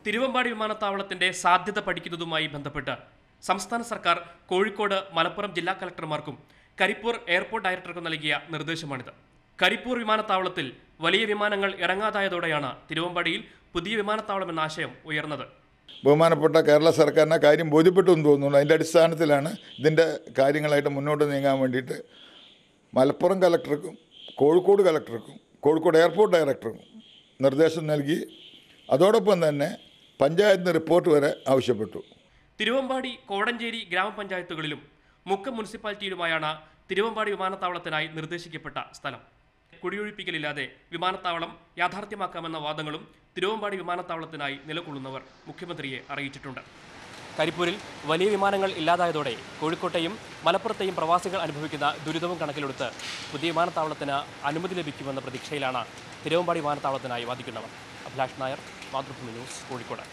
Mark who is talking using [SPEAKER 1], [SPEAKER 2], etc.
[SPEAKER 1] തിരുവമ്പാടി വിമാനത്താവളത്തിന്റെ സാധ്യത പഠിക്കുന്നതുമായി ബന്ധപ്പെട്ട് സംസ്ഥാന സർക്കാർ കോഴിക്കോട്, മലപ്പുറം ജില്ലാ കളക്ടർമാർക്കും കരിപ്പൂർ എയർപോർട്ട് ഡയറക്ടർക്കും നൽകിയ നിർദ്ദേശമാണിത്. കരിപ്പൂർ വിമാനത്താവളത്തിൽ വലിയ വിമാനങ്ങൾ ഇറങ്ങാതായതോടെയാണ് തിരുവമ്പാടിയിൽ പുതിയ വിമാനത്താവളം എന്ന ആശയം ഉയർന്നത്.
[SPEAKER 2] ബഹുമാനപ്പെട്ട കേരള സർക്കാരിനെ കാര്യം ബോധ്യപ്പെട്ടു എന്ന് തോന്നുന്നു. അതിൻ്റെ അടിസ്ഥാനത്തിലാണ് ഇതിൻ്റെ കാര്യങ്ങളായിട്ട് മുന്നോട്ട് നീങ്ങാൻ വേണ്ടിയിട്ട് മലപ്പുറം കളക്ടർക്കും കോഴിക്കോട് കളക്ടർക്കും കോഴിക്കോട് എയർപോർട്ട് ഡയറക്ടർക്കും നിർദ്ദേശം നൽകി. അതോടൊപ്പം തന്നെ പഞ്ചായത്തിന് റിപ്പോർട്ട് വരെ ആവശ്യപ്പെട്ടു.
[SPEAKER 1] തിരുവമ്പാടി, കോടഞ്ചേരി ഗ്രാമപഞ്ചായത്തുകളിലും മുക്കം മുനിസിപ്പാലിറ്റിയിലുമായാണ് തിരുവമ്പാടി വിമാനത്താവളത്തിനായി നിർദ്ദേശിക്കപ്പെട്ട സ്ഥലം. കുടിയൊഴിപ്പിക്കലില്ലാതെ വിമാനത്താവളം യാഥാർത്ഥ്യമാക്കാമെന്ന വാദങ്ങളും തിരുവമ്പാടി വിമാനത്താവളത്തിനായി നിലകൊള്ളുന്നവർ മുഖ്യമന്ത്രിയെ അറിയിച്ചിട്ടുണ്ട്. കരിപ്പൂരിൽ വലിയ വിമാനങ്ങൾ ഇല്ലാതായതോടെ കോഴിക്കോട്ടെയും മലപ്പുറത്തെയും പ്രവാസികൾ അനുഭവിക്കുന്ന ദുരിതവും കണക്കിലെടുത്ത് പുതിയ വിമാനത്താവളത്തിന് അനുമതി ലഭിക്കുമെന്ന പ്രതീക്ഷയിലാണ് തിരുവമ്പാടി വിമാനത്താവളത്തിനായി വാദിക്കുന്നവർ. അഭിലാഷ് നായർ, മാതൃഭൂമി ന്യൂസ്, കോഴിക്കോട്.